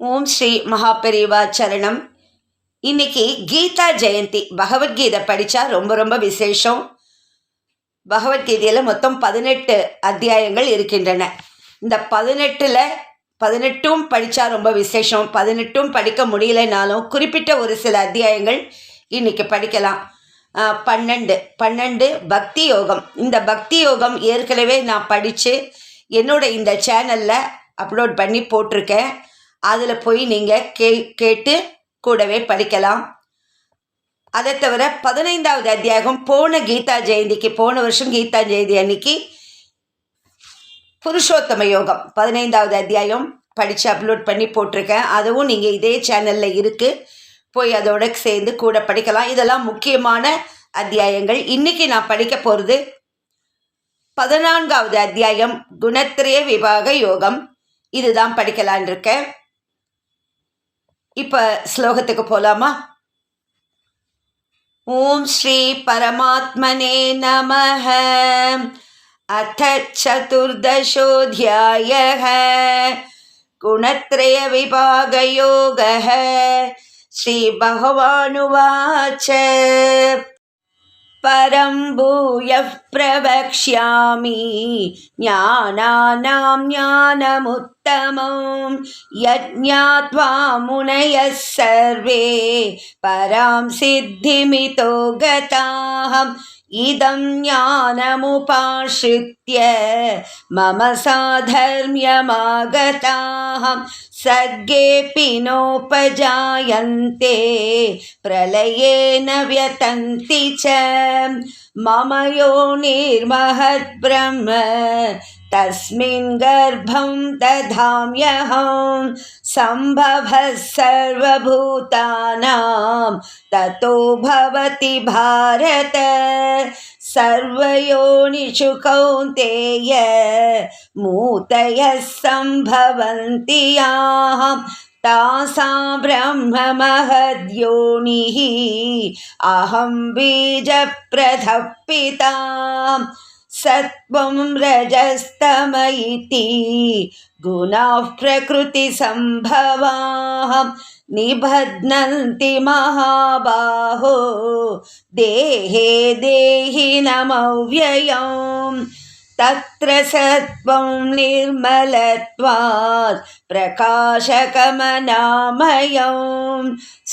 ஓம் ஸ்ரீ மகாபெரிவா சரணம். இன்னைக்கு கீதா ஜெயந்தி. பகவத்கீதை படித்தா ரொம்ப ரொம்ப விசேஷம். பகவத்கீதையில் மொத்தம் 18 அத்தியாயங்கள் இருக்கின்றன. இந்த 18ம் படித்தா ரொம்ப விசேஷம். 18ம் படிக்க முடியலைனாலும் குறிப்பிட்ட ஒரு சில அத்தியாயங்கள் இன்னைக்கு படிக்கலாம். 12 பக்தி யோகம். இந்த பக்தி யோகம் ஏற்கனவே நான் படித்து என்னோட இந்த சேனலில் அப்லோட் பண்ணி போட்டிருக்கேன். அதில் போய் நீங்கள் கேட்டு கூடவே படிக்கலாம். அதை தவிர 15வது அத்தியாயம் போன கீதா ஜெயந்திக்கு, போன வருஷம் கீதா ஜெயந்தி அன்னைக்கு புருஷோத்தம யோகம் 15வது அத்தியாயம் படித்து அப்லோட் பண்ணி போட்டிருக்கேன். அதுவும் நீங்கள் இதே சேனலில் இருக்குது, போய் அதோட சேர்ந்து கூட படிக்கலாம். இதெல்லாம் முக்கியமான அத்தியாயங்கள். இன்றைக்கி நான் படிக்க போகிறது 14வது அத்தியாயம் குணத்ரய விபாக யோகம். இதுதான் படிக்கலான் இருக்கேன். இப்போ ஸ்லோகத்துக்கு போகலாமா? ஓம் ஸ்ரீ பரமாத்மனே நமஹ. அத சதுர்தசோऽध्यायः குணத்ரய விபாக யோகः. ஸ்ரீ பகவானுவாச்ச பரம் பூயः பிரவக்ஷ்யாமி ஞானானாம் ஞானமுத்தமம் யஜ்ஞாத்வா முனயः சர்வே பராம் சித்திமிதோ கதாஹம் இதம் ஞானமுபாஸ்ரித்ய மம சாதர்ம்யமாகதாஹம் சர்கேபி நோபஜாயந்தே பிரளயேன வ்யதந்தி ச மம யோனிர்மஹத் பிரம்ம தஸ்மின் கர்ப்பம் ததாம்யஹம் சம்பவः சர்வபூதானாம் ததோ பவதி பாரத சர்வயோனிஷு கௌந்தேய மூதயः சம்பவந்தி யாம் தாசாம் பிரம்ம மஹத்யோனிः அஹம் பீஜப்ரதः பிதா சத்வம் ரஜஸ்தம இதி குணாः பிரகிருதி சம்பவாः நிபத்னந்தி மகாபாஹோ தேஹே தேஹினமவ்யயம் தத்ர சத்வம் நிர்மலத்வாத் பிரகாசகமனாமயம்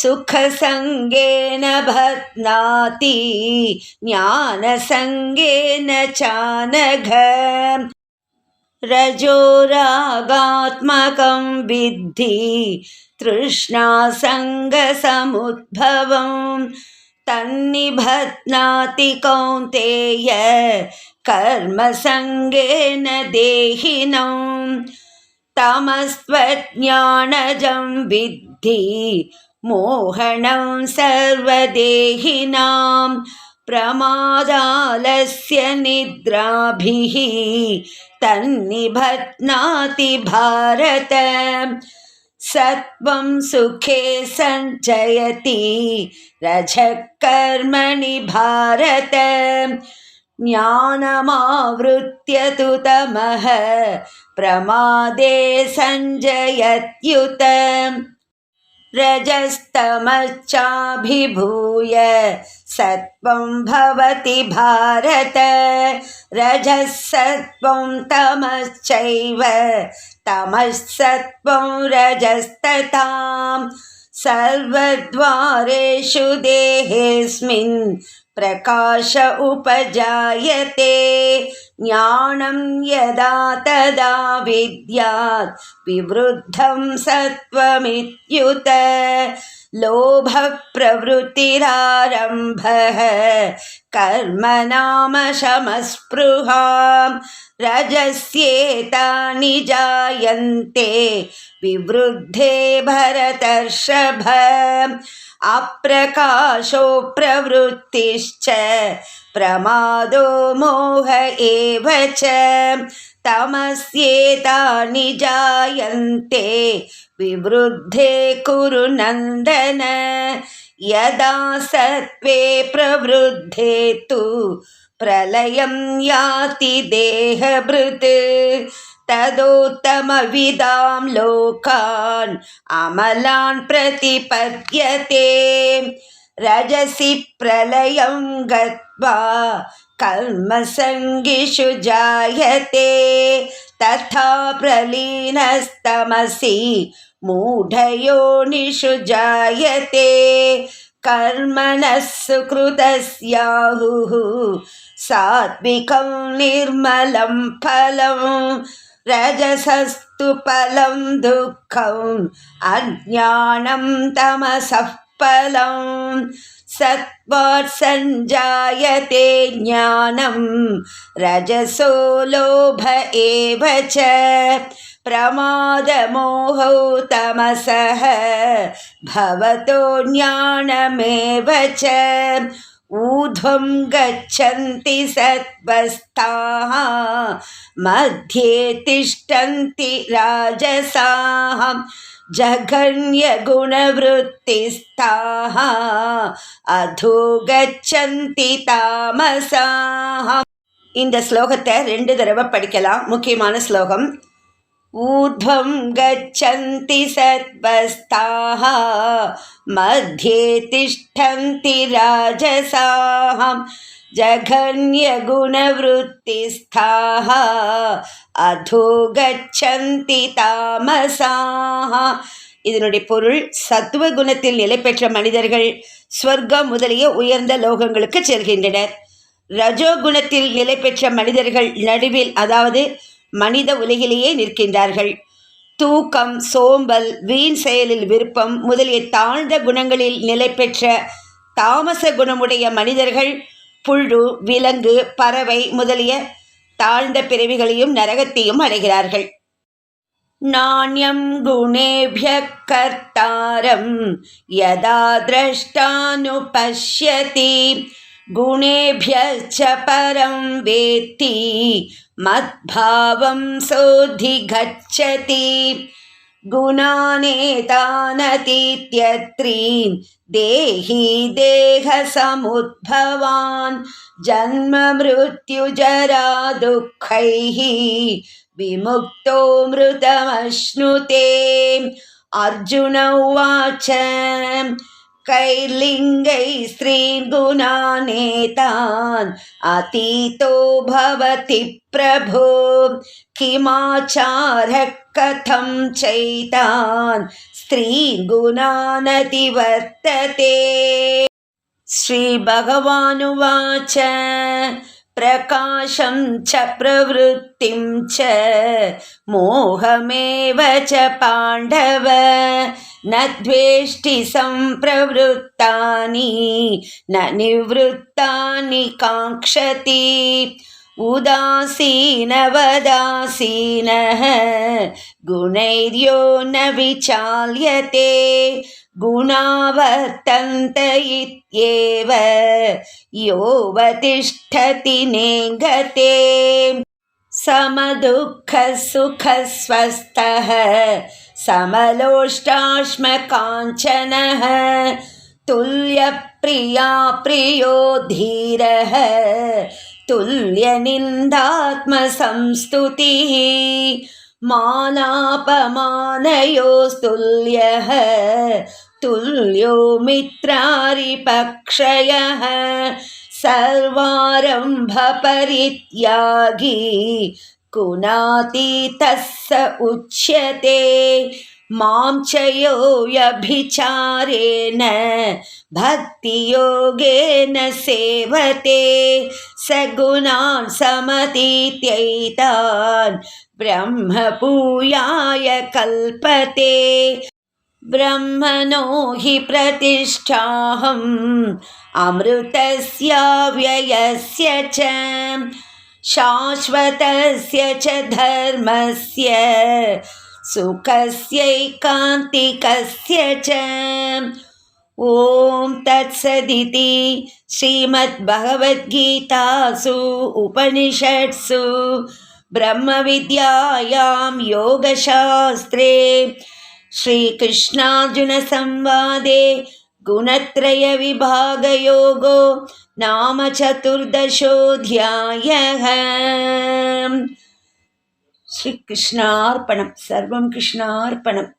சுகசங்கேன பத்னாதி ஞானசங்கேன சானக ரஜோராகாத்மகம் வித்தி திருஷ்ணாசங்கசமுத்பவம் தன்னிபத்னாதி கௌந்தேய கர்மசங்கேன தேஹினம் தமஸ்வஜ்ஞானஜம் வித்தி மோகனம் சர்வதேஹினாம் பிரமாதாலஸ்ய நித்ராபிஹ தன்னிபத்னாதி பாரத சத்வம் சுகே சஞ்சயதி ரஜः கர்மணி பாரத ஞானமாவ்ருத்ய து தமः பிரமாதே சஞ்சயத்யுத ரஜஸ்தமச்சாபிபூய சத்வம் பவதி பாரத ரஜः சத்வம் தமச்சைவ தமः சத்வம் ரஜஸ்ததாம் சர்வத்வாரேஷு தேஹேஸ்மின் பிரகாஷ உபஜாயதே ஞானம் யதா ததா வித்யாத் விவ்ருத்தம் சத்வமித்யுத லோப பிரவருத்திராரம்பः கர்மநாம சமஸ்பிருஹாம் ரஜஸ்யேதானி ஜாயந்தே விவ்ருத்தே பரதர்ஷப அப்ரகாஷோ பிரவருத்திஷ்ச பிரமாதோ மோக ஏவ ச தமஸ்யேதானி ஜாயந்தே விவ்ருத்தே குரு நந்தன யதா சத்வே பிரவருத்தே து பிரலயம் யாதி தேஹபிருத் तदोत्तमविदां लोकान् अमलान् प्रतिपद्यते। रजसि प्रलयं गत्वा कर्मसङ्गिषु जायते तथा प्रलीनस्तमसि मूढयोनिषु जायते। कर्मणः सुकृतस्याहुः सात्विकं निर्मलं फलं रजसस्तु फलं दुःखम् अज्ञानं तमसः फलं। सत्त्वात् संजायते ज्ञानं रजसो लोभ एव च प्रमादमोहौ तमसः भवतो ज्ञानमेव च। ऊर्ध्वं गच्छन्ति सत्त्वस्थाः मध्ये तिष्ठन्ति राजसाः जघन्यगुणवृत्तिस्थाः अधो गच्छन्ति तामसाः। இந்த ஸ்லோகத்தை 2 தடவை படிக்கலாம். முக்கியமான ஸ்லோகம். ऊर्ध्वं गच्छन्ति सत्त्वस्थाः मध्ये तिष्ठन्ति राजसाः जघन्यगुणवृत्तिस्थाः अधो गच्छन्ति तामसाः. இதனுடைய பொருள், சத்துவ குணத்தில் நிலை பெற்ற மனிதர்கள் ஸ்வர்க்கம் முதலிய உயர்ந்த லோகங்களுக்கு செல்கின்றனர். ரஜோகுணத்தில் நிலை பெற்ற மனிதர்கள் நடுவில், அதாவது மனித உலகிலேயே நிற்கின்றார்கள். தூக்கம், சோம்பல், வீண் செயலில் விருப்பம் முதலிய தாழ்ந்த குணங்களில் நிலை பெற்ற தாமச குணமுடைய மனிதர்கள் புழு, விலங்கு, பறவை முதலிய தாழ்ந்த பிறவிகளையும் நரகத்தையும் அடைகிறார்கள். நாண்யம் குணேபியக் கர்த்தாரம் யதா த்ரஷ்டானுபஷ்யதி गुणेभ्यश्च परं वेत्ति मद्भावं सोऽधिगच्छति। गुणानेतानतीत्यत्रीन् देहि देहसमुद्भवान् जन्म मृत्युजरा दुःखैः विमुक्तो मृतमश्नुते। अर्जुन उवाच कैर्लिङ्गै स्त्रीन् गुणानेतान् अतीतो भवति प्रभो किमाचारः कथं चैतान् स्त्रीन् गुणानतिवर्तते। श्रीभगवानुवाच प्रकाशं च प्रवृत्तिं च मोहमेव च पाण्डव न द्वेष्टि सम्प्रवृत्तानि न निवृत्तानि काङ्क्षति। उदासीनवदासीनः गुणैर्यो न विचाल्यते गुणा वर्तन्त इत्येव योऽवतिष्ठति नेङ्गते। समदुःखसुखस्वस्थः समलोष्टाश्मकाञ्चनः तुल्यप्रिया प्रियो धीरः तुल्यनिन्दात्मसंस्तुतिः मानापमानयोस्तुल्यः तुल्यो मित्रारिपक्षयः सर्वारम्भपरित्यागी गुणातीतः स उच्यते। मां च यो व्यभिचारेण भक्तियोगेन सेवते स गुणान् समतीत्यैतान् ब्रह्मभूयाय कल्पते। ब्रह्मणो हि प्रतिष्ठाहम् अमृतस्याव्ययस्य च शाश्वतस्य च धर्मस्य सुखस्यैकान्तिकस्य च। ॐ तत्सदिति श्रीमद्भगवद्गीतासु उपनिषत्सु ब्रह्मविद्यायां योगशास्त्रे श्रीकृष्णार्जुनसंवादे गुणत्रयविभागयोगो नाम 14. ஸ்ரீ கிருஷ்ணார்ப்பணம். சர்வம் கிருஷ்ணார்ப்பணம்.